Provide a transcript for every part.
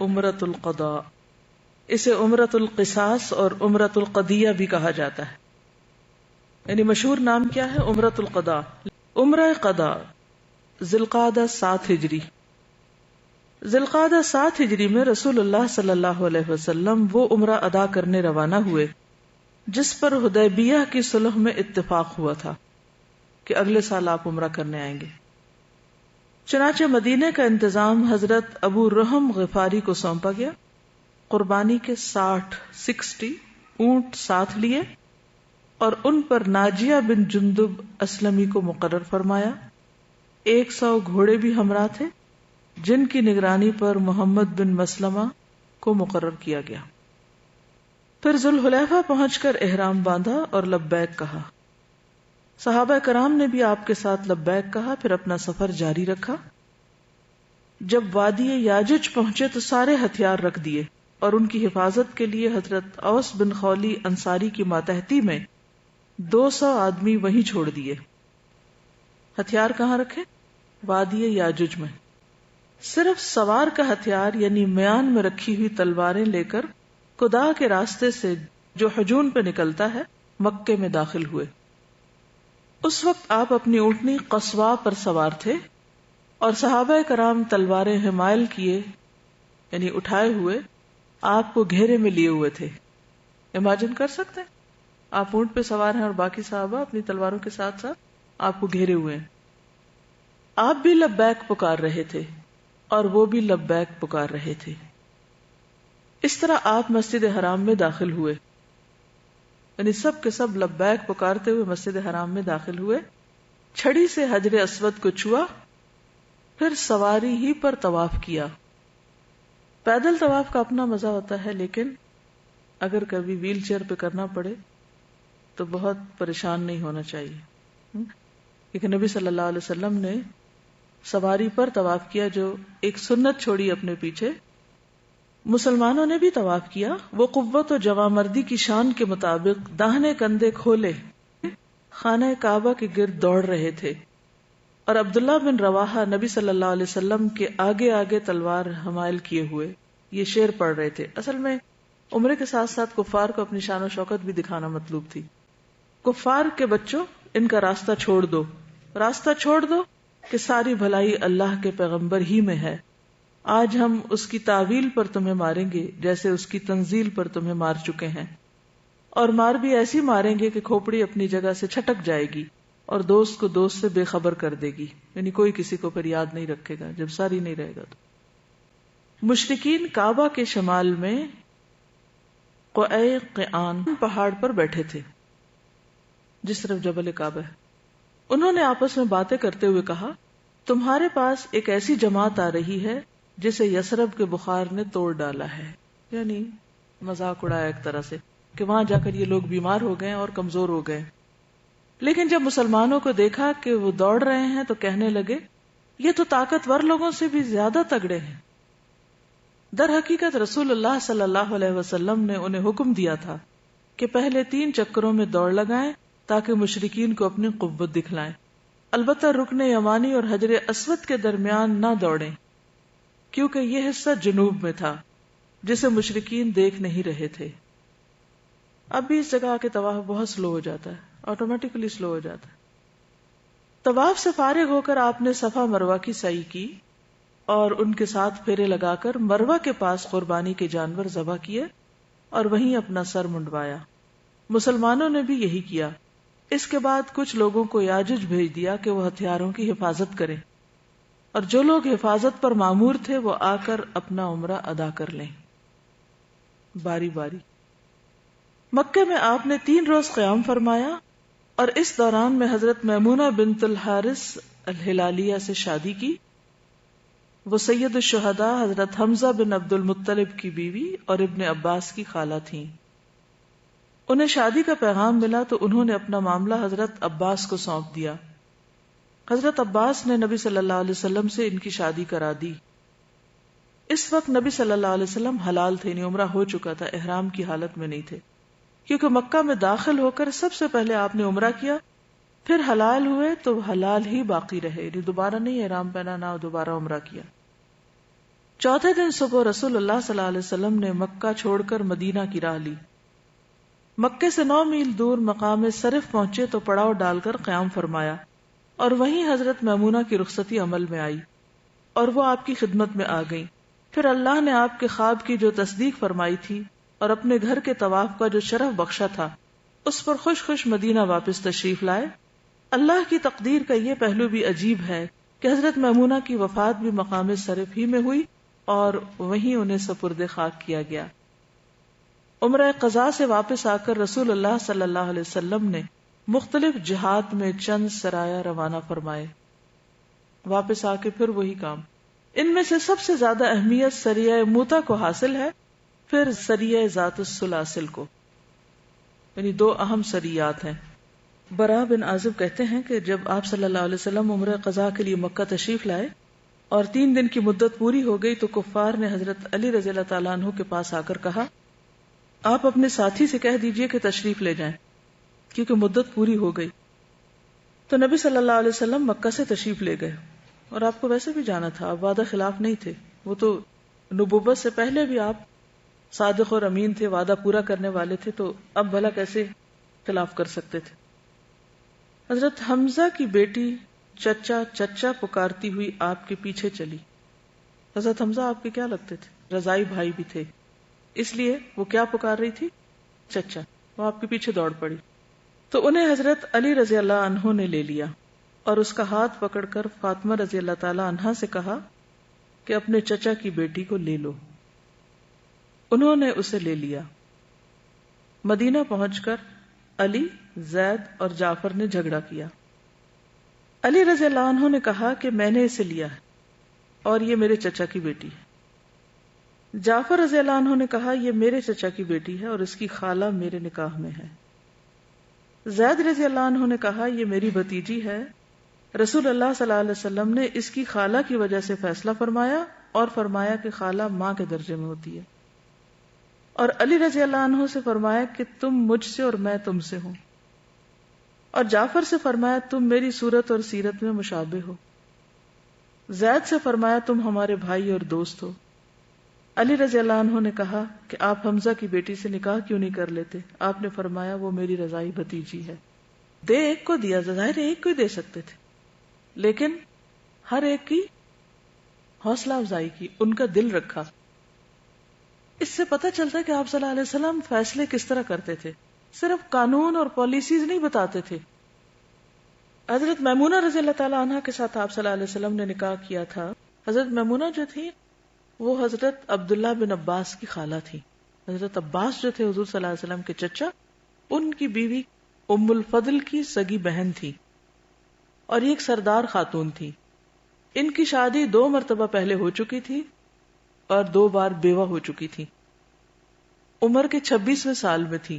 عمرۃ القضاء. اسے عمرۃ القصاص اور عمرۃ القضیہ بھی کہا جاتا ہے. یعنی مشہور نام کیا ہے؟ عمرۃ القضاء. عمرہ قضاء ذی القعدہ 7 ہجری. ذی القعدہ 7 ہجری میں رسول اللہ صلی اللہ علیہ وسلم وہ عمرہ ادا کرنے روانہ ہوئے جس پر حدیبیہ کی صلح میں اتفاق ہوا تھا کہ اگلے سال آپ عمرہ کرنے آئیں گے. چنانچہ مدینے کا انتظام حضرت ابو رحم غفاری کو سونپا گیا. قربانی کے 60 اونٹ ساتھ لیے اور ان پر ناجیہ بن جندب اسلمی کو مقرر فرمایا. 100 گھوڑے بھی ہمراہ تھے جن کی نگرانی پر محمد بن مسلمہ کو مقرر کیا گیا. پھر ذوالحلیفہ پہنچ کر احرام باندھا اور لبیک کہا. صحابہ کرام نے بھی آپ کے ساتھ لبیک کہا، پھر اپنا سفر جاری رکھا. جب وادی یاجج پہنچے تو سارے ہتھیار رکھ دیے اور ان کی حفاظت کے لیے حضرت اوس بن خولی انصاری کی ماتحتی میں 200 آدمی وہیں چھوڑ دیے. ہتھیار کہاں رکھے؟ وادی یاجج میں. صرف سوار کا ہتھیار یعنی میان میں رکھی ہوئی تلواریں لے کر قدا کے راستے سے جو حجون پہ نکلتا ہے مکے میں داخل ہوئے. اس وقت آپ اپنی اونٹنی قصواء پر سوار تھے اور صحابہ کرام تلواریں حمائل کیے یعنی اٹھائے ہوئے آپ کو گھیرے میں لیے ہوئے تھے. امیجن کر سکتے ہیں آپ اونٹ پہ سوار ہیں اور باقی صحابہ اپنی تلواروں کے ساتھ ساتھ آپ کو گھیرے ہوئے ہیں. آپ بھی لبیک پکار رہے تھے اور وہ بھی لبیک پکار رہے تھے. اس طرح آپ مسجد حرام میں داخل ہوئے، یعنی سب کے سب لبیک پکارتے ہوئے مسجد حرام میں داخل ہوئے. چھڑی سے حجر اسود کو چھوا، پھر سواری ہی پر طواف کیا. پیدل طواف کا اپنا مزہ ہوتا ہے، لیکن اگر کبھی ویل چیئر پہ کرنا پڑے تو بہت پریشان نہیں ہونا چاہیے، کیونکہ نبی صلی اللہ علیہ وسلم نے سواری پر طواف کیا جو ایک سنت چھوڑی اپنے پیچھے. مسلمانوں نے بھی طواف کیا. وہ قوت و جوامردی کی شان کے مطابق داہنے کندھے کھولے خانہ کعبہ کے گرد دوڑ رہے تھے اور عبداللہ بن رواحہ نبی صلی اللہ علیہ وسلم کے آگے آگے تلوار حمائل کیے ہوئے یہ شعر پڑھ رہے تھے. اصل میں عمرے کے ساتھ ساتھ کفار کو اپنی شان و شوکت بھی دکھانا مطلوب تھی. کفار کے بچوں، ان کا راستہ چھوڑ دو، راستہ چھوڑ دو کہ ساری بھلائی اللہ کے پیغمبر ہی میں ہے. آج ہم اس کی تعویل پر تمہیں ماریں گے جیسے اس کی تنزیل پر تمہیں مار چکے ہیں، اور مار بھی ایسی ماریں گے کہ کھوپڑی اپنی جگہ سے چھٹک جائے گی اور دوست کو دوست سے بے خبر کر دے گی. یعنی کوئی کسی کو پھر یاد نہیں رکھے گا جب ساری نہیں رہے گا. تو مشرکین کعبہ کے شمال میں قعان پہاڑ پر بیٹھے تھے جس طرف جبل کعبہ ہے. انہوں نے آپس میں باتیں کرتے ہوئے کہا، تمہارے پاس ایک ایسی جماعت آ رہی ہے جسے یثرب کے بخار نے توڑ ڈالا ہے. یعنی مذاق اڑایا ایک طرح سے کہ وہاں جا کر یہ لوگ بیمار ہو گئے اور کمزور ہو گئے. لیکن جب مسلمانوں کو دیکھا کہ وہ دوڑ رہے ہیں تو کہنے لگے، یہ تو طاقتور لوگوں سے بھی زیادہ تگڑے ہیں. در حقیقت رسول اللہ صلی اللہ علیہ وسلم نے انہیں حکم دیا تھا کہ پہلے 3 چکروں میں دوڑ لگائیں تاکہ مشرکین کو اپنی قوت دکھلائیں. البتہ رکن یمانی اور حجر اسود کے درمیان نہ دوڑیں کیونکہ یہ حصہ جنوب میں تھا جسے مشرکین دیکھ نہیں رہے تھے. اب بھی اس جگہ کے طواف بہت سلو ہو جاتا ہے، آٹومیٹکلی سلو ہو جاتا ہے. طواف سے فارغ ہو کر آپ نے صفا مروہ کی سعی کی اور ان کے ساتھ پھیرے لگا کر مروہ کے پاس قربانی کے جانور ذبح کیے اور وہیں اپنا سر منڈوایا. مسلمانوں نے بھی یہی کیا. اس کے بعد کچھ لوگوں کو یاجج بھیج دیا کہ وہ ہتھیاروں کی حفاظت کریں، اور جو لوگ حفاظت پر مامور تھے وہ آ کر اپنا عمرہ ادا کر لیں باری باری. مکے میں آپ نے 3 روز قیام فرمایا اور اس دوران میں حضرت میمونہ بنت الحارث الہلالیہ سے شادی کی. وہ سید الشہداء حضرت حمزہ بن عبد المطلب کی بیوی اور ابن عباس کی خالہ تھیں. انہیں شادی کا پیغام ملا تو انہوں نے اپنا معاملہ حضرت عباس کو سونپ دیا. حضرت عباس نے نبی صلی اللہ علیہ وسلم سے ان کی شادی کرا دی. اس وقت نبی صلی اللہ علیہ وسلم حلال تھے، یعنی عمرہ ہو چکا تھا، احرام کی حالت میں نہیں تھے، کیونکہ مکہ میں داخل ہو کر سب سے پہلے آپ نے عمرہ کیا، پھر حلال ہوئے تو حلال ہی باقی رہے، یعنی دوبارہ نہیں احرام پہنا، نہ دوبارہ عمرہ کیا. چوتھے دن صبح رسول اللہ صلی اللہ علیہ وسلم نے مکہ چھوڑ کر مدینہ کی راہ لی. مکے سے 9 میل دور مقام صرف پہنچے تو پڑاؤ ڈال کر قیام فرمایا اور وہیں حضرت میمونہ کی رخصتی عمل میں آئی اور وہ آپ کی خدمت میں آ گئی. پھر اللہ نے آپ کے خواب کی جو تصدیق فرمائی تھی اور اپنے گھر کے طواف کا جو شرف بخشا تھا اس پر خوش خوش مدینہ واپس تشریف لائے. اللہ کی تقدیر کا یہ پہلو بھی عجیب ہے کہ حضرت میمونہ کی وفات بھی مقام صرف ہی میں ہوئی اور وہیں انہیں سپرد خاک کیا گیا. عمرہ قضاء سے واپس آ کر رسول اللہ صلی اللہ علیہ وسلم نے مختلف جہاد میں چند سرایا روانہ فرمائے. واپس آ کے پھر وہی کام. ان میں سے سب سے زیادہ اہمیت سریہ موتا کو حاصل ہے، پھر سریہ ذات السلاسل کو، یعنی 2 اہم سریات ہیں. برا بن عازب کہتے ہیں کہ جب آپ صلی اللہ علیہ وسلم عمرہ قضاء کے لیے مکہ تشریف لائے اور 3 دن کی مدت پوری ہو گئی تو کفار نے حضرت علی رضی اللہ تعالیٰ عنہ کے پاس آ کر کہا آپ اپنے ساتھی سے کہہ دیجئے کہ تشریف لے جائیں کیونکہ مدت پوری ہو گئی. تو نبی صلی اللہ علیہ وسلم مکہ سے تشریف لے گئے اور آپ کو ویسے بھی جانا تھا، آپ وعدہ خلاف نہیں تھے. وہ تو نبوت سے پہلے بھی آپ صادق اور امین تھے، وعدہ پورا کرنے والے تھے، تو اب بھلا کیسے خلاف کر سکتے تھے. حضرت حمزہ کی بیٹی چچا چچا پکارتی ہوئی آپ کے پیچھے چلی. حضرت حمزہ آپ کے کیا لگتے تھے؟ رضائی بھائی بھی تھے، اس لیے وہ کیا پکار رہی تھی؟ چچا. وہ آپ کے پیچھے دوڑ پڑی تو انہیں حضرت علی رضی اللہ عنہ نے لے لیا اور اس کا ہاتھ پکڑ کر فاطمہ رضی اللہ تعالی عنہا سے کہا کہ اپنے چچا کی بیٹی کو لے لو. انہوں نے اسے لے لیا. مدینہ پہنچ کر علی، زید اور جعفر نے جھگڑا کیا. علی رضی اللہ عنہ نے کہا کہ میں نے اسے لیا ہے اور یہ میرے چچا کی بیٹی ہے. جعفر رضی اللہ عنہ نے کہا یہ میرے چچا کی بیٹی ہے اور اس کی خالہ میرے نکاح میں ہے. زید رضی اللہ عنہ نے کہا یہ میری بھتیجی ہے، رسول اللہ صلی اللہ علیہ وسلم نے اس کی خالہ کی وجہ سے فیصلہ فرمایا اور فرمایا کہ خالہ ماں کے درجے میں ہوتی ہے. اور علی رضی اللہ عنہ سے فرمایا کہ تم مجھ سے اور میں تم سے ہوں. اور جعفر سے فرمایا تم میری صورت اور سیرت میں مشابہ ہو. زید سے فرمایا تم ہمارے بھائی اور دوست ہو. علی رضی اللہ عنہ نے کہا کہ آپ حمزہ کی بیٹی سے نکاح کیوں نہیں کر لیتے؟ آپ نے فرمایا وہ میری رضائی بھتیجی ہے. دے ایک کو دیا، ظاہر ایک کو ہی دے سکتے تھے، لیکن ہر ایک کی حوصلہ افزائی کی، ان کا دل رکھا. اس سے پتہ چلتا ہے کہ آپ صلی اللہ علیہ وسلم فیصلے کس طرح کرتے تھے، صرف قانون اور پالیسیز نہیں بتاتے تھے. حضرت میمونہ رضی اللہ تعالی عنہ کے ساتھ آپ صلی اللہ علیہ وسلم نے نکاح کیا تھا. حضرت میمونہ جو تھی وہ حضرت عبداللہ بن عباس کی خالہ تھی. حضرت عباس جو تھے حضور صلی اللہ علیہ وسلم کے چچا، ان کی بیوی ام الفضل کی سگی بہن تھی اور یہ ایک سردار خاتون تھی. ان کی شادی 2 مرتبہ پہلے ہو چکی تھی اور 2 بار بیوہ ہو چکی تھی. عمر کے 26ویں سال میں تھی.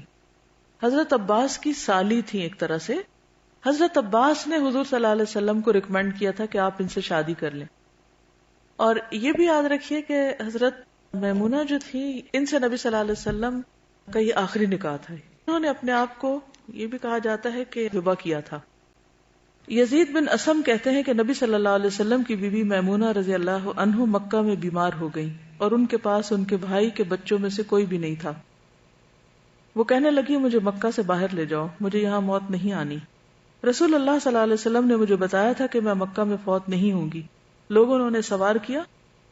حضرت عباس کی سالی تھی ایک طرح سے. حضرت عباس نے حضور صلی اللہ علیہ وسلم کو ریکمینڈ کیا تھا کہ آپ ان سے شادی کر لیں. اور یہ بھی یاد رکھیے کہ حضرت میمونہ جو تھی ان سے نبی صلی اللہ علیہ وسلم کا یہ آخری نکاح تھا. انہوں نے اپنے آپ کو یہ بھی کہا جاتا ہے کہ ہبہ کیا تھا. یزید بن اسم کہتے ہیں کہ نبی صلی اللہ علیہ وسلم کی بیوی میمونہ رضی اللہ عنہ مکہ میں بیمار ہو گئی اور ان کے پاس ان کے بھائی کے بچوں میں سے کوئی بھی نہیں تھا. وہ کہنے لگی مجھے مکہ سے باہر لے جاؤ، مجھے یہاں موت نہیں آنی. رسول اللہ صلی اللہ علیہ وسلم نے مجھے بتایا تھا کہ میں مکہ میں فوت نہیں ہوں گی. لوگوں نے انہیں سوار کیا،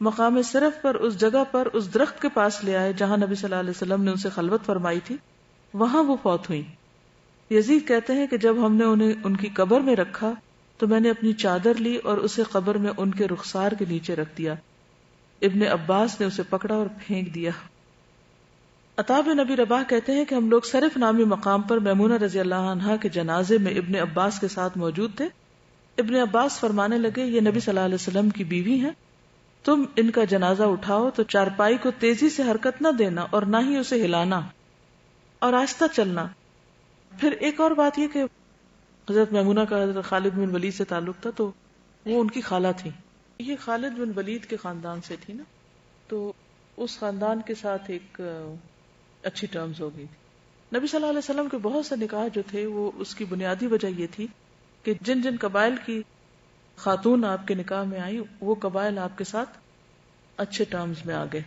مقام صرف پر اس جگہ پر اس درخت کے پاس لے آئے جہاں نبی صلی اللہ علیہ وسلم نے ان سے خلوت فرمائی تھی، وہاں وہ فوت ہوئی. یزید کہتے ہیں کہ جب ہم نے انہیں ان کی قبر میں رکھا تو میں نے اپنی چادر لی اور اسے قبر میں ان کے رخسار کے نیچے رکھ دیا. ابن عباس نے اسے پکڑا اور پھینک دیا. عطا بن ابی رباح کہتے ہیں کہ ہم لوگ صرف نامی مقام پر میمونہ رضی اللہ عنہا کے جنازے میں ابن عباس کے ساتھ موجود تھے. ابن عباس فرمانے لگے یہ نبی صلی اللہ علیہ وسلم کی بیوی ہیں، تم ان کا جنازہ اٹھاؤ تو چارپائی کو تیزی سے حرکت نہ دینا اور نہ ہی اسے ہلانا اور آہستہ چلنا. پھر ایک اور بات یہ کہ حضرت میمونہ کا حضرت خالد بن ولید سے تعلق تھا، تو وہ ان کی خالہ تھی. یہ خالد بن ولید کے خاندان سے تھی نا، تو اس خاندان کے ساتھ ایک اچھی ٹرمز ہو گئی تھی. نبی صلی اللہ علیہ وسلم کے بہت سے نکاح جو تھے وہ اس کی بنیادی وجہ یہ تھی کہ جن قبائل کی خاتون آپ کے نکاح میں آئی وہ قبائل آپ کے ساتھ اچھے ٹرمز میں آ گئے.